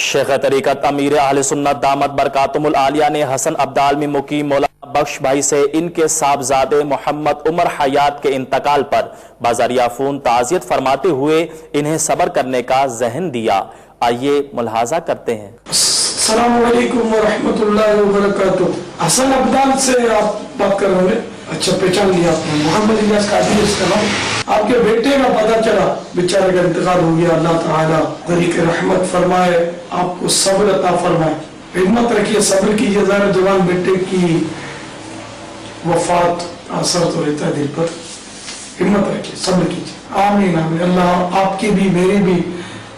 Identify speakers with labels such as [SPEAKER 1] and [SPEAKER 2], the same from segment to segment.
[SPEAKER 1] شیخ طریقت امیر اہل سنت دامت برکاتہم العالیہ نے حسن عبدال میں مقیم مولانا بخش بھائی سے ان کے صاحبزادے محمد عمر حیات کے انتقال پر بذریعہ فون تعزیت فرماتے ہوئے انہیں صبر کرنے کا ذہن دیا۔ آئیے ملاحظہ کرتے ہیں۔
[SPEAKER 2] السلام علیکم ورحمۃ اللہ وبرکاتہ۔ حسن عبدال سے آپ بات کر رہے ہیں؟ اچھا، پہچان لیا آپ نے، محمد الیاس قادری اس کا نام۔ آپ کے بیٹے کا پتہ چلا بیچارے کا انتقال ہو گیا، اللہ تعالیٰ غریق رحمت فرمائے، آپ کو صبر عطا فرمائے، ہمت رکھیے، صبر کیجیے۔ ظاہر جوان بیٹے کی وفات اثر تو رہتا ہے دل پر، ہمت رکھیے، صبر کیجیے۔ آمین آمین۔ اللہ آپ کی بھی، میری بھی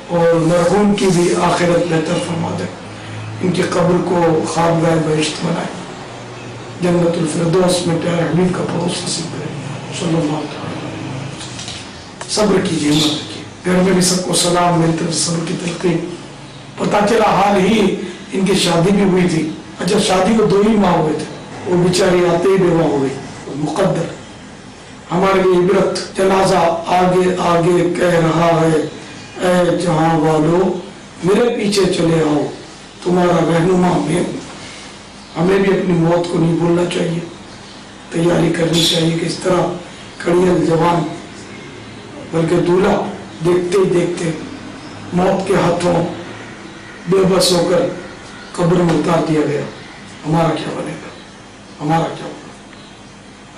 [SPEAKER 2] اور مرحوم کی بھی آخرت بہتر فرما دے، ان کی قبر کو خوابگاہ بہشت بنائے، جنت الفردوس میں پیارے حبیب کا پڑوس نصیب کرے، صلی اللہ علیہ وسلم۔ صبر کیجیے، ہمت رکھیے۔ گھر میں بھی سب کو سلام، میری طرف صبر کی تلقین۔ پتہ چلا حال ہی ان کی شادی بھی ہوئی تھی، اچھا شادی کو 2 ہی ماہ ہوئے تھے، وہ بیچاری آتے ہی بیوہ ہو گئی، مقدر ہمارے لیے عبرت۔ جنازہ آگے آگے کہہ رہا ہے، اے جہاں والو میرے پیچھے چلے آؤ، تمہارا رہنما میں ہوں۔ ہمیں بھی اپنی موت کو نہیں بھولنا چاہیے، تیاری کرنی چاہیے کہ اس طرح کڑیل جوان بلکہ دولہا دیکھتے ہی دیکھتے موت کے ہاتھوں بے بس ہو کر قبر میں اتار دیا گیا، ہمارا کیا بنے گا، ہمارا کیا ہوگا؟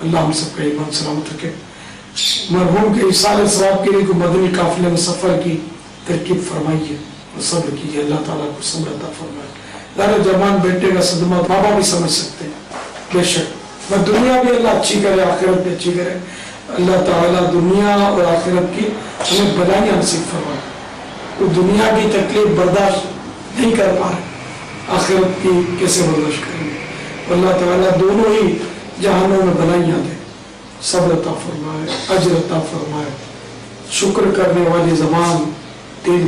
[SPEAKER 2] اللہ ہم سب کا ایمان سلامت رکھے۔ مرحوم کے احسان ثواب کے لیے کوئی مدنی قافلے میں سفر کی ترکیب فرمائیے اور صبر کیجیے، اللہ تعالیٰ کو صبر عطا فرمائے۔ ذرا جوان بیٹے کا صدمہ بابا بھی سمجھ سکتے ہیں، بے شک، میں دنیا بھی اللہ اچھی کرے، آخرت بھی اچھی کرے۔ اللہ تعالیٰ دنیا اور آخرت کی ہمیں بلائیاں نصیب فرمائے۔ وہ دنیا کی تکلیف برداشت نہیں کر پا رہے، آخرت کی کیسے برداشت کریں گے؟ اللہ تعالیٰ دونوں ہی جہانوں میں بلائیاں دے، صبر عطا فرمائے، اجر عطا فرمائے، شکر کرنے والی زبان دل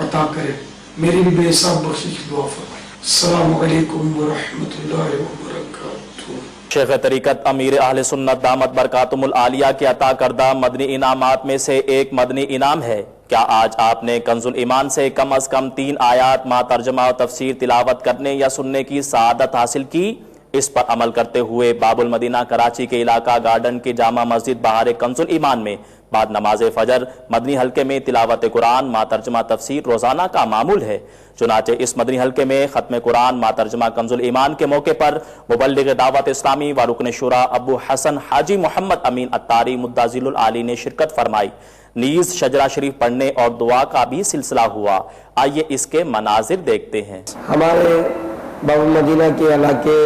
[SPEAKER 2] عطا کرے، میری بھی بے حساب بخشش دعا فرمائے۔ السلام علیکم ورحمۃ اللہ وبرکاتہ۔
[SPEAKER 1] شیخ طریقت امیر اہل سنت دامت برکاتہم العالیہ کے عطا کردہ مدنی انعامات میں سے ایک مدنی انعام ہے۔ کیا آج آپ نے کنز الایمان سے کم از کم 3 آیات مع ترجمہ و تفسیر تلاوت کرنے یا سننے کی سعادت حاصل کی؟ اس پر عمل کرتے ہوئے باب المدینہ کراچی کے علاقہ گارڈن کی جامع مسجد بہار کنز الایمان میں بعد نماز فجر مدنی حلقے میں تلاوت قرآن مع ترجمہ تفسیر روزانہ کا معمول ہے۔ چنانچہ اس مدنی حلقے میں ختم قرآن مع ترجمہ کنز الایمان کے موقع پر مبلغ دعوت اسلامی و رکن شورا ابو حسن حاجی محمد امین اتاری مدظل العالی نے شرکت فرمائی، نیز شجرہ شریف پڑھنے اور دعا کا بھی سلسلہ ہوا۔ آئیے اس کے مناظر دیکھتے ہیں۔
[SPEAKER 3] ہمارے باب المدینہ کے علاقے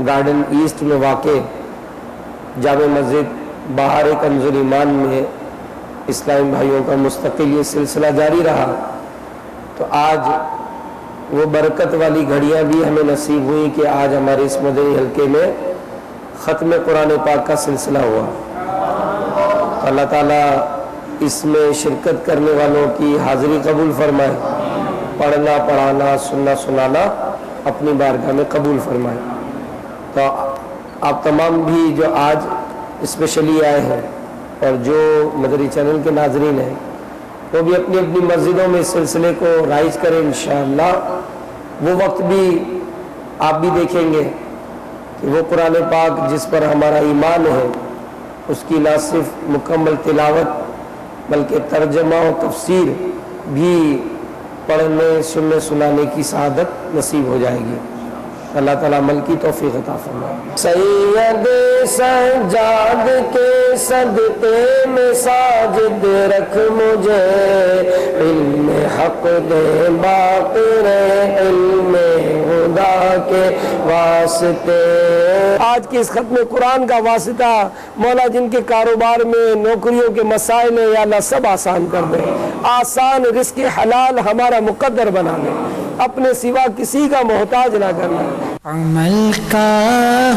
[SPEAKER 3] گارڈن ایسٹ میں واقع جامع مسجد بہار کنز الایمان میں اسلامی بھائیوں کا مستقل یہ سلسلہ جاری رہا، تو آج وہ برکت والی گھڑیاں بھی ہمیں نصیب ہوئی کہ آج ہمارے اس مدنی حلقے میں ختم قرآن پاک کا سلسلہ ہوا۔ تو اللہ تعالیٰ اس میں شرکت کرنے والوں کی حاضری قبول فرمائے، پڑھنا پڑھانا سننا سنانا اپنی بارگاہ میں قبول فرمائے۔ تو آپ تمام بھی جو آج اسپیشلی آئے ہیں اور جو مدری چینل کے ناظرین ہیں، وہ بھی اپنی اپنی مسجدوں میں اس سلسلے کو رائج کریں انشاءاللہ۔ وہ وقت بھی آپ بھی دیکھیں گے کہ وہ قرآن پاک جس پر ہمارا ایمان ہے اس کی نہ صرف مکمل تلاوت بلکہ ترجمہ و تفسیر بھی پڑھنے سننے سنانے کی سعادت نصیب ہو جائے گی۔ اللہ تعالیٰ عمل کی توفیق عطا فرمائے۔ سید سجاد کے صدقے میں ساجد رکھ مجھے، علم حق دے باقر علم خدا کے واسطے۔ آج کے اس ختم قرآن کا واسطہ مولا جن کے کاروبار میں نوکریوں کے مسائل ہیں، یا اللہ سب آسان کر دے، آسان رزق حلال ہمارا مقدر بنا لے، اپنے سوا کسی کا محتاج نہ کرنا۔
[SPEAKER 4] عمل کا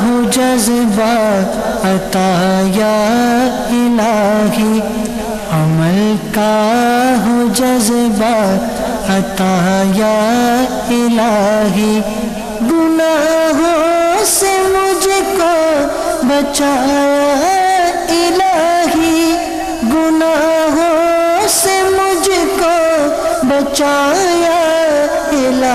[SPEAKER 4] ہو جذبہ عطا یا الہی، عمل کا ہو جذبہ عطا یا الہی، گناہوں سے مجھ کو بچایا الہی، گناہوں سے مجھ کو بچایا الہی۔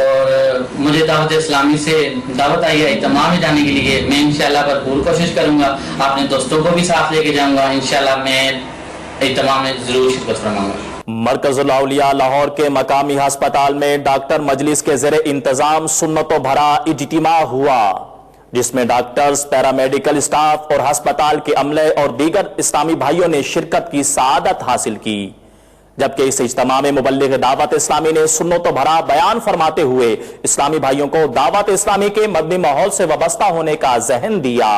[SPEAKER 5] اور مجھے دعوت اسلامی سے دعوت آئی ہے اہتمام میں جانے کے لیے. میں انشاءاللہ بھرپور کوشش کروں گا, اپنے دوستوں کو بھی ساتھ لے کے جاؤں گا. انشاءاللہ میں اہتمام میں ضرور شرکت فرماؤں گا.
[SPEAKER 1] مرکز الاولیاء لاہور کے مقامی ہسپتال میں ڈاکٹر مجلس کے زیر انتظام سنتوں بھرا اجتماع ہوا, جس میں ڈاکٹرز, پیرامیڈیکل اسٹاف اور ہسپتال کے عملے اور دیگر اسلامی بھائیوں نے شرکت کی سعادت حاصل کی. جبکہ اس اجتماع میں مبلغ دعوت اسلامی نے سنتوں بھرا بیان فرماتے ہوئے اسلامی بھائیوں کو دعوت اسلامی کے مدنی ماحول سے وابستہ ہونے کا ذہن دیا,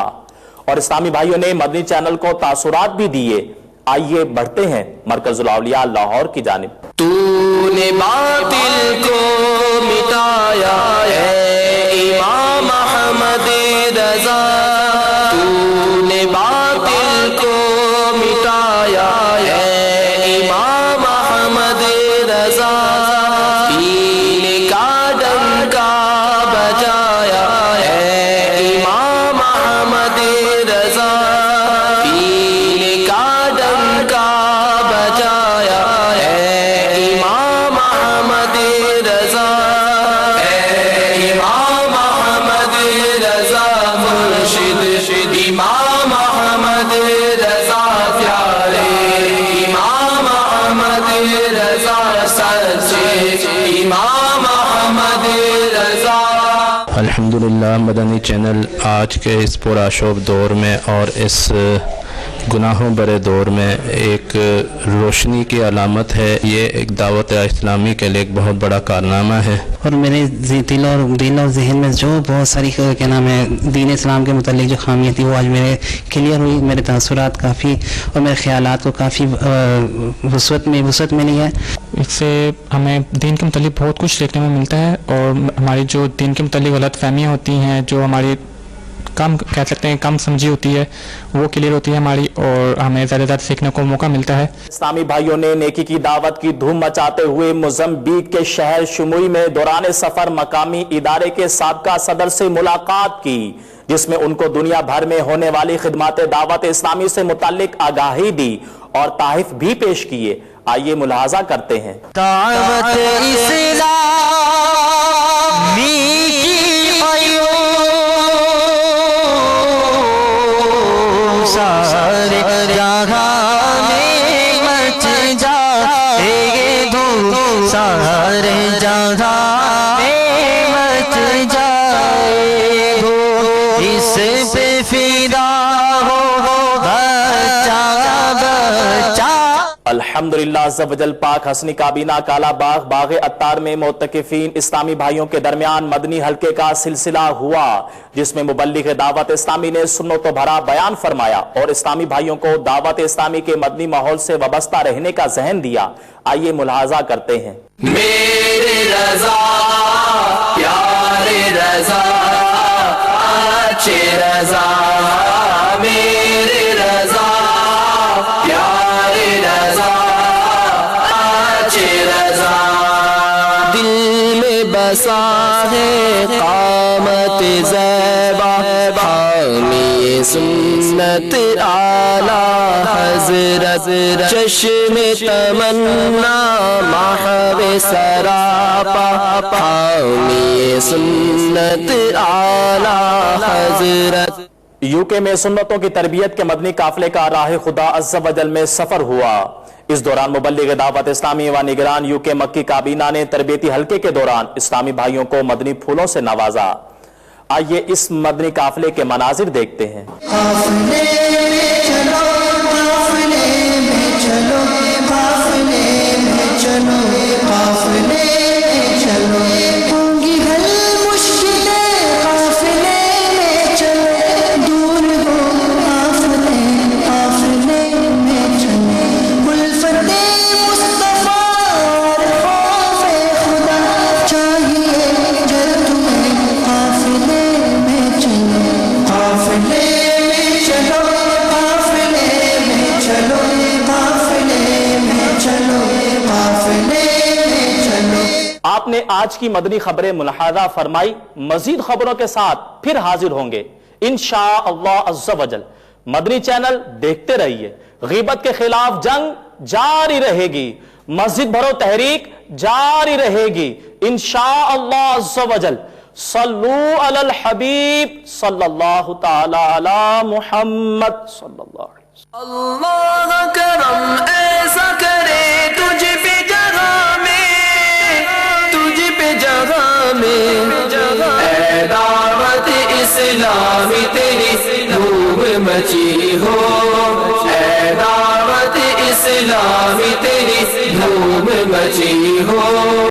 [SPEAKER 1] اور اسلامی بھائیوں نے مدنی چینل کو تاثرات بھی دیے. آئیے بڑھتے ہیں مرکز الاولیاء لاہور کی جانب.
[SPEAKER 4] تو نے باطل کو مٹایا ہے امام احمد رضا, تو نے باطل کو مٹایا ہے امام احمد رضا, دین کا ڈنکا بجایا ہے امام احمد رضا, دین کا ڈنکا بجایا ہے امام احمد رضا, امام احمد رضا مرشد, امام احمد رضا پیارے, امام احمد رضا سچے, امام احمد رضا.
[SPEAKER 6] الحمدللہ مدنی چینل آج کے اس پرآشوب دور میں اور اس گناہوں برے دور میں ایک روشنی کی علامت ہے. یہ ایک دعوت اسلامی کے لیے ایک بہت بڑا کارنامہ ہے,
[SPEAKER 7] اور میرے دل اور ذہن میں جو بہت ساری کیا نام ہے دین اسلام کے متعلق جو خامیاں تھیں وہ آج میرے کلیئر ہوئی. میرے تاثرات کافی اور میرے خیالات کو کافی وسعت ملی ہے.
[SPEAKER 8] اس سے ہمیں دین کے متعلق بہت کچھ دیکھنے میں ملتا ہے, اور ہماری جو دین کے متعلق غلط فہمیاں ہوتی ہیں, جو ہماری کم کہہ سکتے ہیں کم سمجھی ہوتی ہے, وہ کلیئر ہوتی ہے ہماری, اور ہمیں زیادہ زیادہ سیکھنے کو موقع ملتا ہے.
[SPEAKER 1] اسلامی بھائیوں نے نیکی کی دعوت کی دھوم مچاتے ہوئے موزمبیق کے شہر شموئی میں دوران سفر مقامی ادارے کے سابقہ صدر سے ملاقات کی, جس میں ان کو دنیا بھر میں ہونے والی خدمات دعوت اسلامی سے متعلق آگاہی دی اور تحائف بھی پیش کیے. آئیے ملاحظہ کرتے ہیں.
[SPEAKER 4] دعوت اسلامی سارے جہاں میں مچ جائے دھوم, سارے جہاں میں مچ جائے دھوم, اس پہ فدا ہو بچہ بچہ.
[SPEAKER 1] الحمدللہ عز و جل. پاک حسنی کابینہ کالا باغ باغ اتار میں معتکفین اسلامی بھائیوں کے درمیان مدنی حلقے کا سلسلہ ہوا, جس میں مبلغ دعوت اسلامی نے سنتوں بھرا بیان فرمایا اور اسلامی بھائیوں کو دعوت اسلامی کے مدنی ماحول سے وابستہ رہنے کا ذہن دیا. آئیے ملاحظہ کرتے ہیں.
[SPEAKER 4] میرے رضا پیارے رضا اچھے رضا, میرے رضا پیارے رضا اچھے رضا, دل میں بسا ہے قامت زیبا, حامی سنت اعلی حضرت, چشم تمنا محو سراپا, حامی سنت اعلی حضرت.
[SPEAKER 1] یو کے میں سنتوں کی تربیت کے مدنی قافلے کا راہ خدا عز و جل میں سفر ہوا. اس دوران مبلغ دعوت اسلامی و نگران یو کے مکی کابینہ نے تربیتی حلقے کے دوران اسلامی بھائیوں کو مدنی پھولوں سے نوازا. آئیے اس مدنی قافلے کے مناظر دیکھتے ہیں.
[SPEAKER 4] قافلے میں چلو, قافلے میں چلو, قافلے میں چلو, قافلے میں چلو, ہوں گی حل مشکلیں قافلے میں چلو, دور ہو قافلے, قافلے میں چلو, الفت مصطفیٰ اور خوف خدا چاہیے جل تمہیں, قافلے میں چلو, قافلے میں چلو, قافلے میں چلو, قافلے میں چلو, قافلے میں چلو.
[SPEAKER 1] آپ نے آج کی مدنی خبریں ملاحظہ فرمائی. مزید خبروں کے ساتھ پھر حاضر ہوں گے انشاءاللہ عز و جل. مدنی چینل دیکھتے رہیے. غیبت کے خلاف جنگ جاری رہے گی. مسجد بھرو تحریک جاری رہے گی انشاءاللہ عز و جل. صلو علی الحبیب صلی اللہ تعالی علی محمد صلی اللہ علیہ وسلم.
[SPEAKER 4] اللہ کرم ایسا کرے تجھ پہ جگہ میں، تجھ پہ جگہ میں، اے دعوت اسلامی تیری دھوم مچی ہو، اے دعوت اسلامی تیری دھوم مچی ہو.